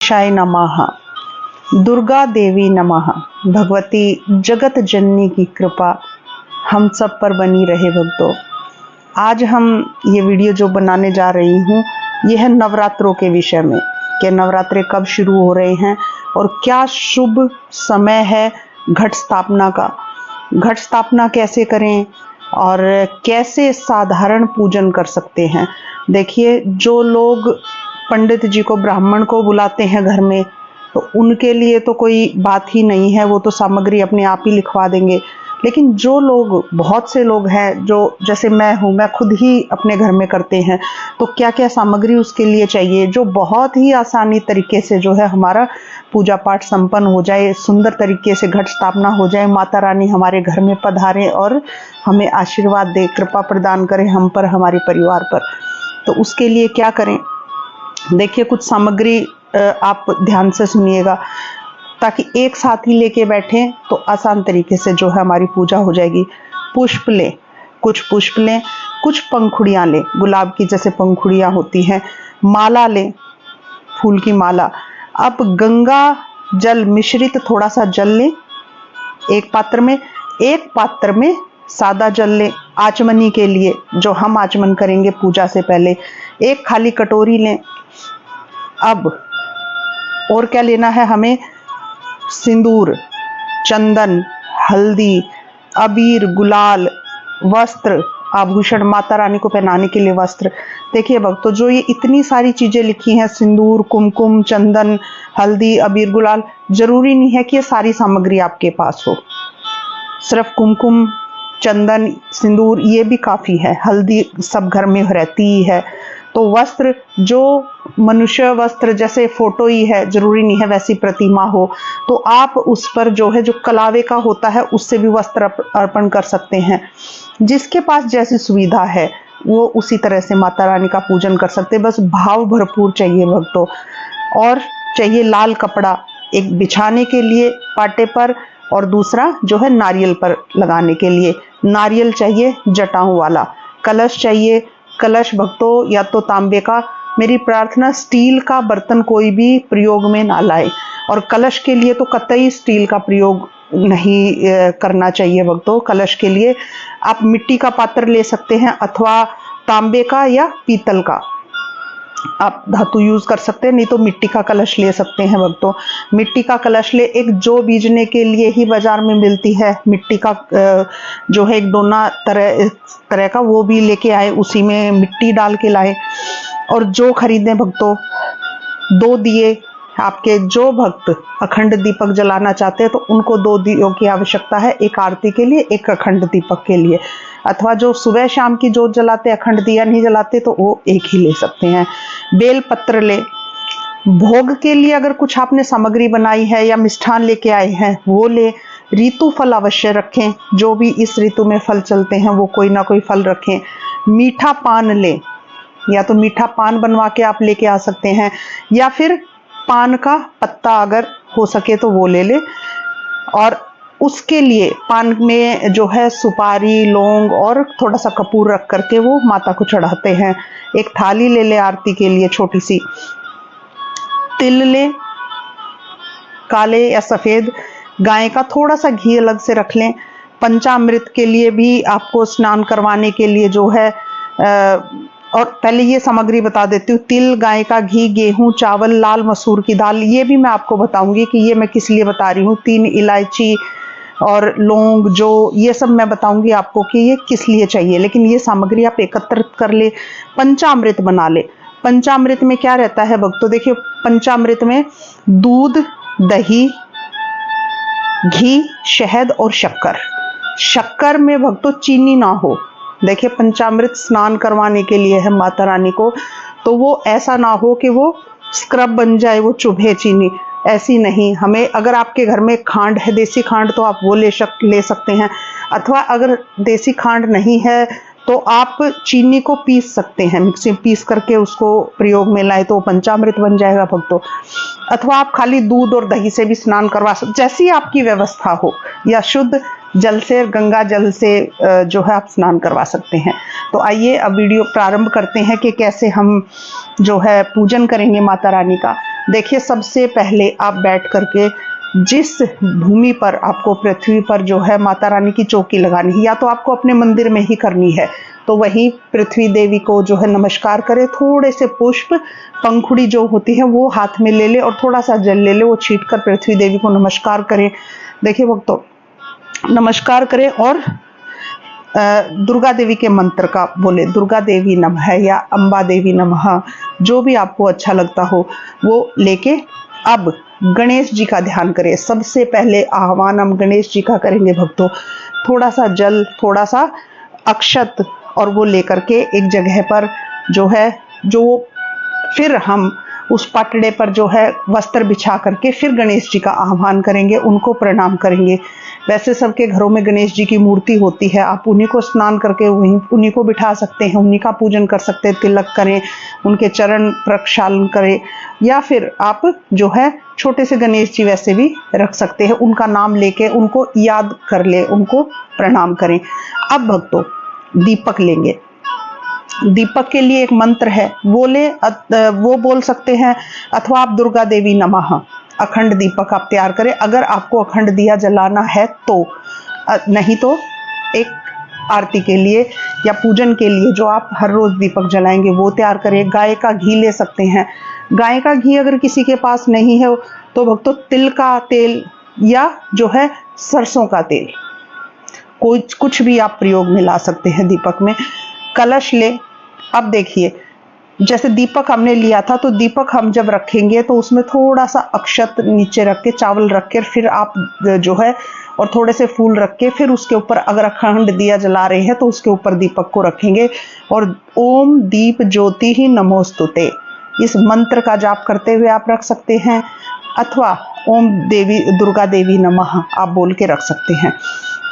शाय नमः। दुर्गा देवी नमः। भगवती जगत जननी की कृपा हम सब पर बनी रहे भक्तों। आज हम ये वीडियो जो बनाने जा रही हूँ यह है नवरात्रों के विषय में कि नवरात्रे कब शुरू हो रहे हैं और क्या शुभ समय है घट स्थापना का। घट स्थापना कैसे करें और कैसे साधारण पूजन कर सकते हैं। देखिए, जो लोग पंडित जी को, ब्राह्मण को बुलाते हैं घर में, तो उनके लिए तो कोई बात ही नहीं है, वो तो सामग्री अपने आप ही लिखवा देंगे। लेकिन जो लोग, बहुत से लोग हैं जो, जैसे मैं हूँ, मैं खुद ही अपने घर में करते हैं, तो क्या क्या सामग्री उसके लिए चाहिए, जो बहुत ही आसानी तरीके से जो है हमारा पूजा पाठ संपन्न हो जाए, सुंदर तरीके से घट स्थापना हो जाए, माता रानी हमारे घर में पधारे और हमें आशीर्वाद दे, कृपा प्रदान करे हम पर, हमारे परिवार पर। तो उसके लिए क्या करें, देखिए कुछ सामग्री आप ध्यान से सुनिएगा ताकि एक साथ ही लेके बैठें तो आसान तरीके से जो है हमारी पूजा हो जाएगी। पुष्प लें, कुछ पुष्प लें, कुछ पंखुड़ियाँ लें, गुलाब की जैसे पंखुड़ियाँ होती हैं। माला लें, फूल की माला। अब गंगा जल मिश्रित थोड़ा सा जल लें एक पात्र में। एक पात्र में सादा जल लें आचमनी के लिए, जो हम आचमन करेंगे पूजा से पहले। एक खाली कटोरी लें। अब और क्या लेना है हमें, सिंदूर, चंदन, हल्दी, अबीर, गुलाल, वस्त्र, आभूषण, माता रानी को पहनाने के लिए वस्त्र। देखिए भक्तों, जो ये इतनी सारी चीजें लिखी हैं, सिंदूर, कुमकुम, चंदन, हल्दी, अबीर, गुलाल, जरूरी नहीं है कि ये सारी सामग्री आपके पास हो। सिर्फ कुमकुम, चंदन, सिंदूर ये भी काफी है, हल्दी सब घर में रहती ही है। तो वस्त्र, जो मनुष्य वस्त्र जैसे फोटो ही है, जरूरी नहीं है वैसी प्रतिमा हो, तो आप उस पर जो है, जो कलावे का होता है, उससे भी वस्त्र अर्पण कर सकते हैं। जिसके पास जैसी सुविधा है वो उसी तरह से माता रानी का पूजन कर सकते हैं। बस भाव भरपूर चाहिए भक्तों। और चाहिए लाल कपड़ा, एक बिछाने के लिए पाटे पर, और दूसरा जो है नारियल पर लगाने के लिए। नारियल चाहिए जटाओं वाला। कलश चाहिए। कलश भक्तों या तो तांबे का, मेरी प्रार्थना स्टील का बर्तन कोई भी प्रयोग में ना लाए, और कलश के लिए तो कतई स्टील का प्रयोग नहीं करना चाहिए भक्तों। कलश के लिए आप मिट्टी का पात्र ले सकते हैं, अथवा तांबे का या पीतल का आप धातु यूज कर सकते हैं, नहीं तो मिट्टी का कलश ले सकते हैं भक्तों। मिट्टी का कलश ले। एक जौ बीजने के लिए ही बाजार में मिलती है मिट्टी का जो है एक डोना तरह का, वो भी लेके आए, उसी में मिट्टी डाल के लाए। और जौ खरीदें भक्तों। 2 दिए, आपके जो भक्त अखंड दीपक जलाना चाहते हैं तो उनको 2 दियों की आवश्यकता है, एक आरती के लिए, एक अखंड दीपक के लिए। अथवा जो सुबह शाम की जोत जलाते, अखंड दिया नहीं जलाते, तो वो एक ही ले सकते हैं। बेल पत्र ले। भोग के लिए अगर कुछ आपने सामग्री बनाई है या मिष्ठान लेके आए हैं वो ले। ऋतु फल अवश्य रखें, जो भी इस ऋतु में फल चलते हैं वो कोई ना कोई फल रखें। मीठा पान ले, या तो मीठा पान बनवा के आप लेके आ सकते हैं, या फिर पान का पत्ता अगर हो सके तो वो ले ले। और उसके लिए पान में जो है सुपारी, लौंग और थोड़ा सा कपूर रख करके वो माता को चढ़ाते हैं। एक थाली ले ले आरती के लिए छोटी सी। तिल ले, काले या सफेद। गाय का थोड़ा सा घी अलग से रख लें। पंचामृत के लिए भी आपको स्नान करवाने के लिए जो है और पहले ये सामग्री बता देती हूँ। तिल, गाय का घी, गेहूं, चावल, लाल मसूर की दाल, ये भी मैं आपको बताऊंगी कि ये मैं किस लिए बता रही हूँ। 3 इलायची और लौंग, जो ये सब मैं बताऊंगी आपको कि ये किस लिए चाहिए, लेकिन ये सामग्री आप एकत्रित कर ले। पंचामृत बना ले। पंचामृत में क्या रहता है भक्तों, देखिए पंचामृत में दूध, दही, घी, शहद और शक्कर। शक्कर में भक्तों चीनी ना हो। देखिए पंचामृत स्नान करवाने के लिए है माता रानी को, तो वो ऐसा ना हो कि वो स्क्रब बन जाए, वो चुभे चीनी, ऐसी नहीं। हमें, अगर आपके घर में खांड है, देसी खांड, तो आप वो ले सकते हैं। अथवा अगर देसी खांड नहीं है तो आप चीनी को पीस सकते हैं, मिक्सी में पीस करके उसको प्रयोग में लाए तो पंचामृत बन जाएगा भक्तों। अथवा आप खाली दूध और दही से भी स्नान करवा सकते, जैसी आपकी व्यवस्था हो, या शुद्ध जल से, गंगा जल से जो है आप स्नान करवा सकते हैं। तो आइए अब वीडियो प्रारंभ करते हैं कि कैसे हम जो है पूजन करेंगे माता रानी का। देखिए, सबसे पहले आप बैठ करके जिस भूमि पर आपको पृथ्वी पर जो है माता रानी की चौकी लगानी है, या तो आपको अपने मंदिर में ही करनी है, तो वही पृथ्वी देवी को जो है नमस्कार करें। थोड़े से पुष्प, पंखुड़ी जो होती है वो हाथ में ले ले और थोड़ा सा जल ले ले, वो छीट कर पृथ्वी देवी को नमस्कार करें। देखिए भक्तों, नमस्कार करें और दुर्गा देवी के मंत्र का बोले, दुर्गा देवी नमः या अम्बा देवी नमः, जो भी आपको अच्छा लगता हो वो लेके अब गणेश जी का ध्यान करें। सबसे पहले आह्वान हम गणेश जी का करेंगे भक्तों। थोड़ा सा जल, थोड़ा सा अक्षत और वो लेकर के एक जगह पर जो है, जो फिर हम उस पटड़े पर जो है वस्त्र बिछा करके फिर गणेश जी का आह्वान करेंगे, उनको प्रणाम करेंगे। वैसे सबके घरों में गणेश जी की मूर्ति होती है, आप उन्हीं को स्नान करके उन्हीं को बिठा सकते हैं, उन्हीं का पूजन कर सकते हैं, तिलक करें, उनके चरण प्रक्षालन करें, या फिर आप जो है छोटे से गणेश जी वैसे भी रख सकते हैं। उनका नाम लेके उनको याद कर ले, उनको प्रणाम करें। अब भक्तों, दीपक लेंगे। दीपक के लिए एक मंत्र है, वो बोल सकते हैं, अथवा आप दुर्गा देवी नमः अखंड दीपक आप तैयार करें, अगर आपको अखंड दिया जलाना है तो। नहीं तो एक आरती के लिए या पूजन के लिए जो आप हर रोज दीपक जलाएंगे वो तैयार करें। गाय का घी ले सकते हैं। गाय का घी अगर किसी के पास नहीं है तो भक्तों तिल का तेल या जो है सरसों का तेल, कुछ भी आप प्रयोग में ला सकते हैं दीपक में। कलश ले। अब देखिए, जैसे दीपक हमने लिया था, तो दीपक हम जब रखेंगे तो उसमें थोड़ा सा अक्षत नीचे रख के, चावल रख के, फिर आप जो है और थोड़े से फूल रख के, फिर उसके ऊपर अगर अखंड दिया जला रहे हैं तो उसके ऊपर दीपक को रखेंगे और ओम दीप ज्योति ही नमोस्तुते इस मंत्र का जाप करते हुए आप रख सकते हैं, अथवा ओम देवी दुर्गा देवी नमः आप बोल के रख सकते हैं।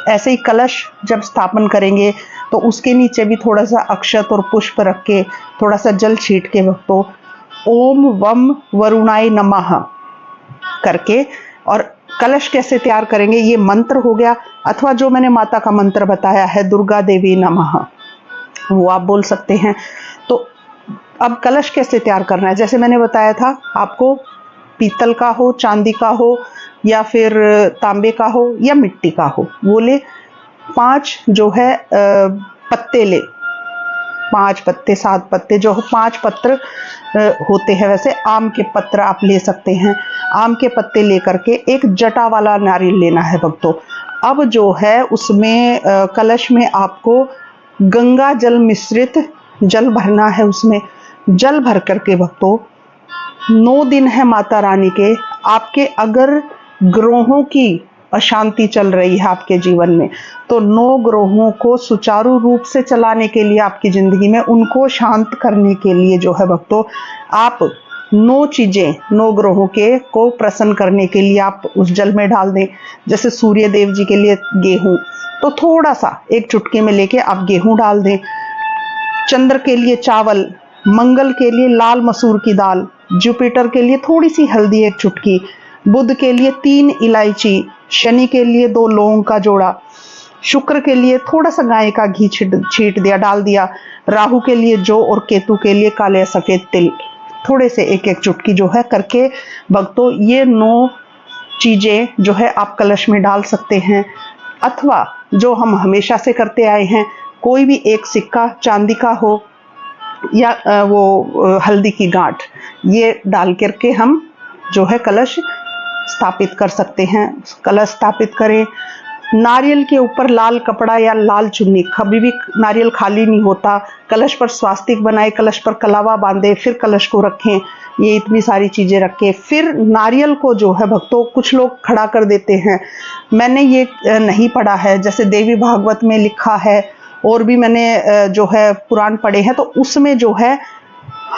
ऐसे ही कलश जब स्थापन करेंगे तो उसके नीचे भी थोड़ा सा अक्षत और पुष्प रख के, थोड़ा सा जल छीट के भक्तों ओम वम वरुणाय नमः करके, और कलश कैसे तैयार करेंगे, ये मंत्र हो गया, अथवा जो मैंने माता का मंत्र बताया है दुर्गा देवी नमः, वो आप बोल सकते हैं। तो अब कलश कैसे तैयार करना है, जैसे मैंने बताया था, आपको पीतल का हो, चांदी का हो, या फिर तांबे का हो, या मिट्टी का हो, वो ले। 5 जो है पत्ते ले, 5 पत्ते 7 पत्ते, जो 5 पत्र होते हैं, वैसे आम के पत्र आप ले सकते हैं। आम के पत्ते लेकर के एक जटा वाला नारियल लेना है भक्तों। अब जो है उसमें कलश में आपको गंगा जल मिश्रित जल भरना है। उसमें जल भर करके भक्तों 9 दिन है माता रानी के, आपके अगर ग्रहों की अशांति चल रही है आपके जीवन में, तो 9 ग्रहों को सुचारू रूप से चलाने के लिए आपकी जिंदगी में, उनको शांत करने के लिए जो है भक्तों, आप 9 चीजें 9 ग्रहों के को प्रसन्न करने के लिए आप उस जल में डाल दें। जैसे सूर्य देव जी के लिए गेहूं, तो थोड़ा सा एक चुटकी में लेके आप गेहूं डाल दें। चंद्र के लिए चावल, मंगल के लिए लाल मसूर की दाल, जुपिटर के लिए थोड़ी सी हल्दी 1 चुटकी, बुध के लिए 3 इलायची, शनि के लिए 2 लौंग का जोड़ा, शुक्र के लिए थोड़ा सा गाय का घी छीट दिया, डाल दिया, राहु के लिए जौ, और केतु के लिए काले या सफेद तिल, थोड़े से 1-1 चुटकी जो है करके भक्तों ये 9 चीजें जो है आप कलश में डाल सकते हैं। अथवा जो हम हमेशा से करते आए हैं, कोई भी एक सिक्का चांदी का हो या वो हल्दी की गांठ, ये डाल करके हम जो है कलश स्थापित कर सकते हैं। कलश स्थापित करें। नारियल के ऊपर लाल कपड़ा या लाल चुन्नी, कभी भी नारियल खाली नहीं होता, कलश पर स्वास्तिक बनाए, कलश पर कलावा बांधे, फिर कलश को रखें। ये इतनी सारी चीजें रखें। फिर नारियल को जो है भक्तों कुछ लोग खड़ा कर देते हैं, मैंने ये नहीं पढ़ा है, जैसे देवी भागवत में लिखा है और भी मैंने जो है पुराण पढ़े हैं, तो उसमें जो है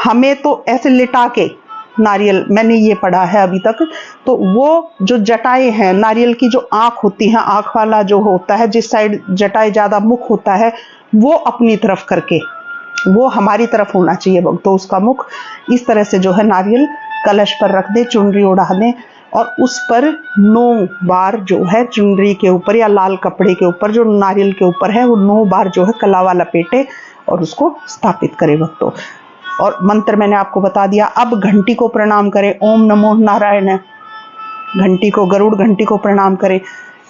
हमें तो ऐसे लिटा के नारियल, मैंने ये पढ़ा है अभी तक। तो वो जो जटाएं हैं, नारियल की जो आंख होती है, आंख वाला जो होता है, जिस साइड जटाएं ज्यादा मुख होता है, वो अपनी तरफ करके, वो हमारी तरफ होना चाहिए भक्तों उसका मुख। इस तरह से जो है नारियल कलश पर रख दे, चुनरी उड़ा दें, और उस पर 9 बार जो है चुनरी के ऊपर या लाल कपड़े के ऊपर जो नारियल के ऊपर है, वो 9 बार जो है कलावा लपेटे और उसको स्थापित करे भक्तों। और मंत्र मैंने आपको बता दिया। अब घंटी को प्रणाम करें, ओम नमो नारायण। घंटी को, गरुड़ घंटी को प्रणाम करें।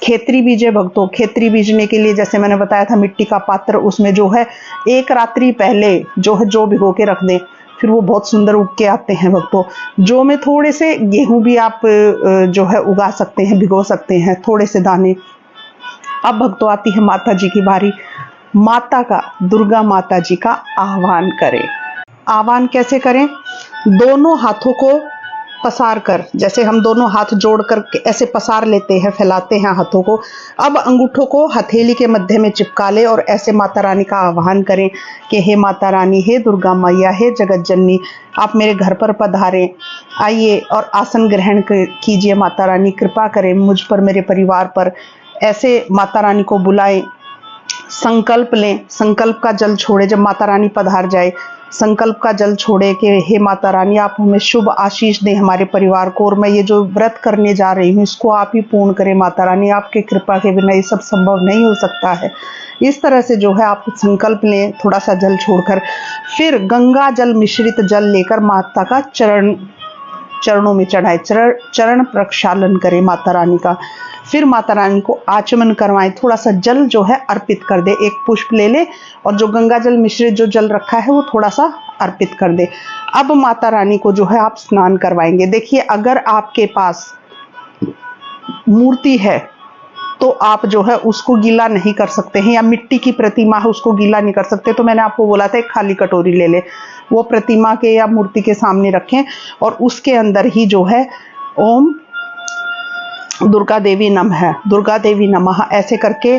खेतरी बीजे भक्तों, खेतरी बीजने के लिए जैसे मैंने बताया था मिट्टी का पात्र, उसमें जो है एक रात्रि पहले जो है जौ भिगो के रख दें, फिर वो बहुत सुंदर उग के आते हैं भक्तों। जौ में थोड़े से गेहूं भी आप जो है उगा सकते हैं, भिगो सकते हैं थोड़े से दाने। अब भक्तों आती है माता जी की बारी। माता का, दुर्गा माता जी का आह्वान करें। आह्वान कैसे करें? दोनों हाथों को पसार कर, जैसे हम दोनों हाथ जोड़कर ऐसे पसार लेते हैं, फैलाते हैं हाथों को। अब अंगूठों को हथेली के मध्य में चिपका ले और ऐसे माता रानी का आह्वान करें कि हे माता रानी, हे दुर्गा मैया, हे जगत जननी, आप मेरे घर पर पधारें, आइए और आसन ग्रहण कीजिए। माता रानी कृपा करें मुझ पर, मेरे परिवार पर। ऐसे माता रानी को बुलाएं, संकल्प लें, संकल्प का जल छोड़े। जब माता रानी पधार जाए, संकल्प का जल छोड़े कि हे माता रानी, आप हमें शुभ आशीष दें, हमारे परिवार को, और मैं ये जो व्रत करने जा रही हूँ इसको आप ही पूर्ण करें। माता रानी, आपके कृपा के बिना ये सब संभव नहीं हो सकता है। इस तरह से जो है आप संकल्प लें, थोड़ा सा जल छोड़कर। फिर गंगा जल मिश्रित जल लेकर माता का चरणों में चढ़ाए, चरण प्रक्षालन करें माता रानी का। फिर माता रानी को आचमन करवाएं, थोड़ा सा जल जो है अर्पित कर दे। एक पुष्प ले ले और जो गंगा जल मिश्रित जो जल रखा है वो थोड़ा सा अर्पित कर दे। अब माता रानी को जो है आप स्नान करवाएंगे। देखिए, अगर आपके पास मूर्ति है तो आप जो है उसको गीला नहीं कर सकते हैं, या मिट्टी की प्रतिमा है उसको गीला नहीं कर सकते, तो मैंने आपको बोला था एक खाली कटोरी ले ले, वो प्रतिमा के या मूर्ति के सामने रखें और उसके अंदर ही जो है ओम दुर्गा देवी नमः, दुर्गा देवी नमः ऐसे करके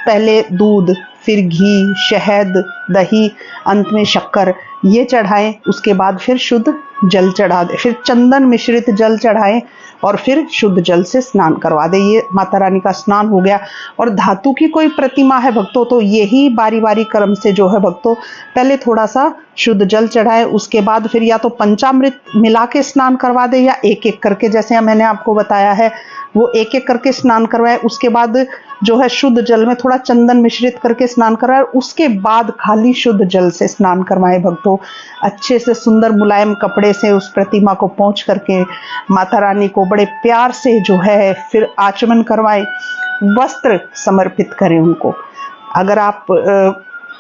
पहले दूध, फिर घी, शहद, दही, अंत में शक्कर ये चढ़ाएं। उसके बाद फिर शुद्ध जल चढ़ा दे, फिर चंदन मिश्रित जल चढ़ाएं और फिर शुद्ध जल से स्नान करवा दे। ये माता रानी का स्नान हो गया। और धातु की कोई प्रतिमा है भक्तों तो यही बारी बारी क्रम से जो है भक्तों पहले थोड़ा सा शुद्ध जल चढ़ाए, उसके बाद फिर या तो पंचामृत मिला के स्नान करवा दे या एक एक करके, जैसे मैंने आपको बताया है वो एक एक करके स्नान करवाए। उसके बाद जो है शुद्ध जल में थोड़ा चंदन मिश्रित करके स्नान करवाए, उसके बाद खाली शुद्ध जल से स्नान करवाए भक्तों। अच्छे से सुंदर मुलायम कपड़े से उस प्रतिमा को पोंछ करके माता रानी को बड़े प्यार से जो है फिर आचमन करवाए, वस्त्र समर्पित करें उनको। अगर आप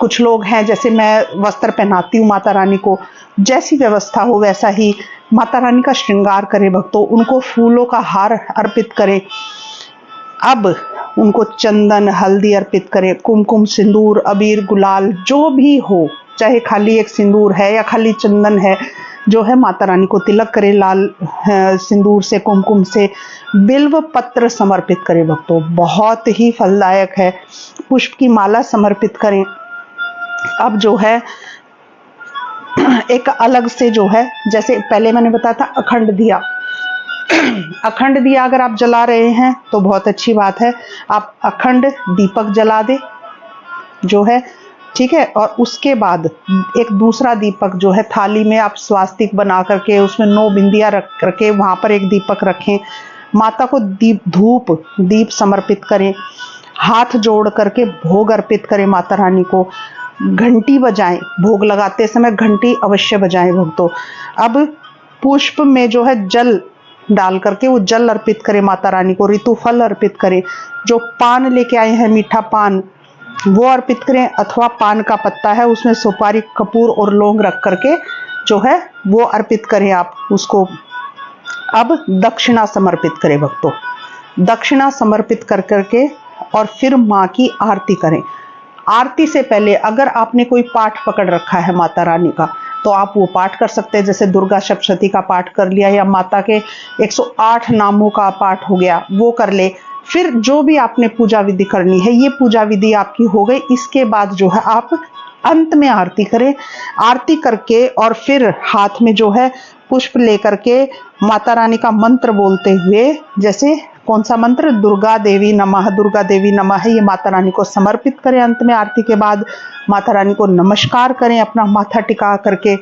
कुछ लोग हैं, जैसे मैं वस्त्र पहनाती हूँ माता रानी को, जैसी व्यवस्था हो वैसा ही माता रानी का श्रृंगार करें भक्तों, उनको फूलों का हार अर्पित करें। अब उनको चंदन, हल्दी अर्पित करें, कुमकुम, सिंदूर, अबीर, गुलाल जो भी हो, चाहे खाली एक सिंदूर है या खाली चंदन है, जो है माता रानी को तिलक करें लाल सिंदूर से, कुमकुम से। बिल्व पत्र समर्पित करें भक्तों, बहुत ही फलदायक है। पुष्प की माला समर्पित करें। अब जो है एक अलग से जो है, जैसे पहले मैंने बताया था अखंड दिया, अखंड दिया अगर आप जला रहे हैं तो बहुत अच्छी बात है, आप अखंड दीपक जला दे जो है, ठीक है। और उसके बाद एक दूसरा दीपक जो है थाली में आप स्वास्तिक बना करके उसमें 9 बिंदियां रख करके वहां पर एक दीपक रखें। माता को दीप समर्पित करें, हाथ जोड़ करके भोग अर्पित करें माता रानी को। घंटी बजाएं, भोग लगाते समय घंटी अवश्य बजाएं भक्तों। अब पुष्प में जो है जल डाल करके वो जल अर्पित करें माता रानी को, ऋतु फल अर्पित करें, जो पान लेके आए हैं मीठा पान वो अर्पित करें, अथवा पान का पत्ता है उसमें सुपारी, कपूर और लौंग रख करके जो है वो अर्पित करें आप उसको। अब दक्षिणा समर्पित करें भक्तों, दक्षिणा समर्पित कर करके और फिर माँ की आरती करें। आरती से पहले अगर आपने कोई पाठ पकड़ रखा है माता रानी का तो आप वो पाठ कर सकते हैं, जैसे दुर्गा सप्तशती का पाठ कर लिया या माता के 108 नामों का पाठ हो गया वो कर ले। फिर जो भी आपने पूजा विधि करनी है, ये पूजा विधि आपकी हो गई। इसके बाद जो है आप अंत में आरती करें। आरती करके और फिर हाथ में जो है पुष्प लेकर के माता रानी का मंत्र बोलते हुए, जैसे कौन सा मंत्र, दुर्गा देवी नमः, दुर्गा देवी नमः, ये माता रानी को समर्पित करें। अंत में आरती के बाद माता रानी को नमस्कार करें अपना माथा टिका करके,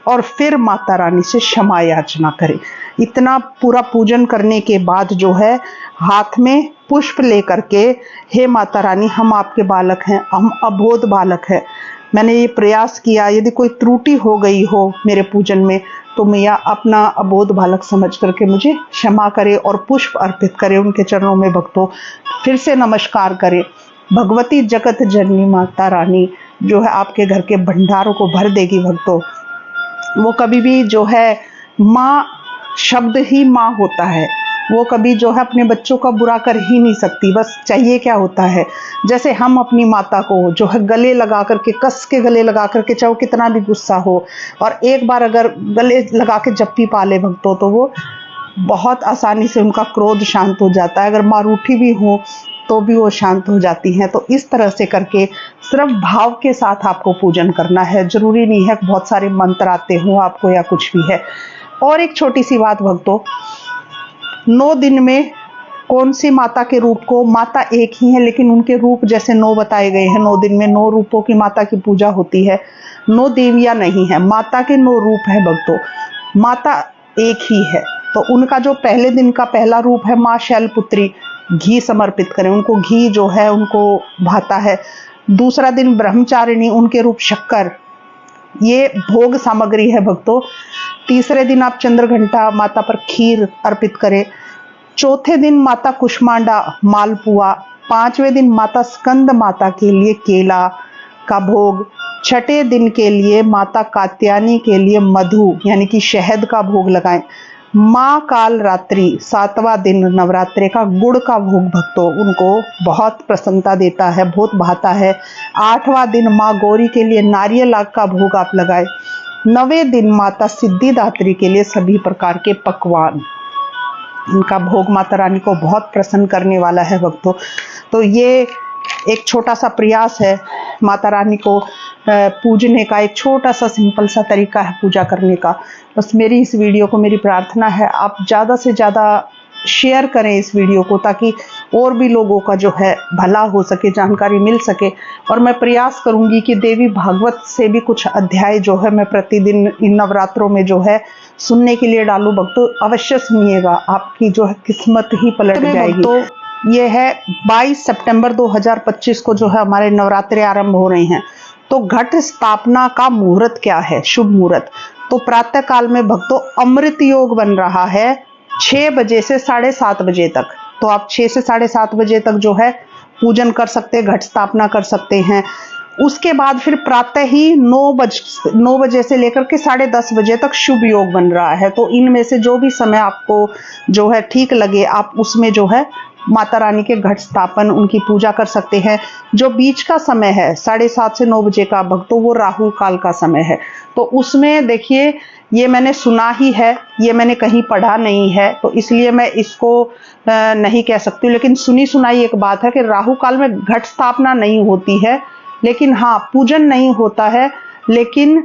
और फिर माता रानी से क्षमा याचना करें। इतना पूरा पूजन करने के बाद जो है हाथ में पुष्प लेकर के, हे माता रानी हम आपके बालक हैं, हम अबोध बालक हैं, मैंने ये प्रयास किया, यदि कोई त्रुटि हो गई हो मेरे पूजन में तो मैया अपना अबोध बालक समझ करके मुझे क्षमा करे और पुष्प अर्पित करे उनके चरणों में भक्तों। फिर से नमस्कार करें। भगवती जगत जननी माता रानी जो है आपके घर के भंडारों को भर देगी भक्तों। वो कभी भी जो है माँ शब्द ही माँ होता है, वो कभी जो है अपने बच्चों का बुरा कर ही नहीं सकती। बस चाहिए क्या होता है, जैसे हम अपनी माता को जो है गले लगा करके, कस के गले लगा करके, चाहे कितना भी गुस्सा हो, और एक बार अगर गले लगा के जप्पी पाले भक्तों तो वो बहुत आसानी से उनका क्रोध शांत हो जाता है। अगर माँ रूठी भी हो तो भी वो शांत हो जाती हैं। तो इस तरह से करके सिर्फ भाव के साथ आपको पूजन करना है, जरूरी नहीं है बहुत सारे मंत्र आते हों आपको या कुछ भी है। और एक छोटी सी बात भक्तों, 9 दिन में कौन सी माता के रूप को, माता एक ही है लेकिन उनके रूप जैसे 9 बताए गए हैं। 9 दिन में 9 रूपों की माता की पूजा होती है। 9 देवियां नहीं है, माता के 9 रूप है भक्तों। माता एक ही है। तो उनका जो पहले दिन का पहला रूप है माँ शैलपुत्री, घी समर्पित करें उनको, घी जो है उनको भाता है। दूसरा दिन ब्रह्मचारिणी, उनके रूप शक्कर, ये भोग सामग्री है भक्तों। तीसरे दिन आप चंद्र घंटा माता पर खीर अर्पित करें। चौथे दिन माता कुष्मांडा मालपुआ। 5वें दिन माता स्कंद माता के लिए केला का भोग। 6ठे दिन के लिए माता कात्यायनी के लिए मधु यानी कि शहद का भोग लगाएं। माँ काल रात्रि 7वां दिन नवरात्रे का गुड़ का भोग भक्तों उनको बहुत प्रसन्नता देता है, बहुत भाता है। 8वां दिन माँ गौरी के लिए नारियल आग का भोग आप लगाए। 9वें दिन माता सिद्धिदात्री के लिए सभी प्रकार के पकवान, इनका भोग माता रानी को बहुत प्रसन्न करने वाला है भक्तों। तो ये एक छोटा सा प्रयास है माता रानी को पूजने का, एक छोटा सा सिंपल सा तरीका है पूजा करने का। बस मेरी इस वीडियो को, मेरी प्रार्थना है आप ज़्यादा से ज़्यादा शेयर करें इस वीडियो को, ताकि और भी लोगों का जो है भला हो सके, जानकारी मिल सके। और मैं प्रयास करूंगी कि देवी भागवत से भी कुछ अध्याय जो है मैं प्रतिदिन इन नवरात्रों में जो है सुनने के लिए डालूं भक्तों। अवश्य सुनिएगा, आपकी जो है किस्मत ही पलट जाएगी। तो ये है 22 सितंबर 2025 को जो है हमारे नवरात्रे आरंभ हो रहे हैं। तो घट स्थापना का मुहूर्त क्या है, शुभ मुहूर्त? तो प्रातः काल में भक्तों अमृत योग बन रहा है 6 बजे से 7:30 बजे तक। तो आप 6 से 7:30 बजे तक जो है पूजन कर सकते हैं, घट स्थापना कर सकते हैं। उसके बाद फिर प्रातः ही 9 बजे से लेकर के 10:30 बजे तक शुभ योग बन रहा है। तो इनमें से जो भी समय आपको जो है ठीक लगे, आप उसमें जो है माता रानी के घट स्थापन, उनकी पूजा कर सकते हैं। जो बीच का समय है 7:30 से 9 बजे का भक्तों, वो राहु काल का समय है। तो उसमें देखिए, ये मैंने सुना ही है, ये मैंने कहीं पढ़ा नहीं है, तो इसलिए मैं इसको नहीं कह सकती। लेकिन सुनी सुनाई एक बात है कि राहु काल में घट स्थापना नहीं होती है, लेकिन हाँ पूजन नहीं होता है, लेकिन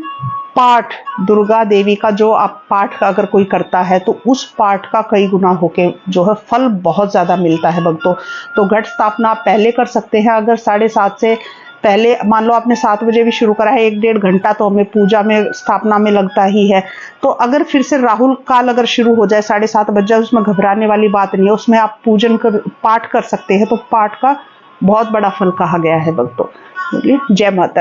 पाठ दुर्गा देवी का जो आप पाठ का अगर कोई करता है तो उस पाठ का कई गुना होके जो है फल बहुत ज़्यादा मिलता है भक्तों। तो घट स्थापना आप पहले कर सकते हैं। अगर 7:30 से पहले, मान लो आपने 7 बजे भी शुरू करा है, 1-1.5 घंटा तो हमें पूजा में स्थापना में लगता ही है। तो अगर फिर से राहुल काल अगर शुरू हो जाए 7:30 बज जाए, उसमें घबराने वाली बात नहीं है, उसमें आप पूजन कर पाठ कर सकते हैं। तो पाठ का बहुत बड़ा फल कहा गया है भक्तों। जय माता।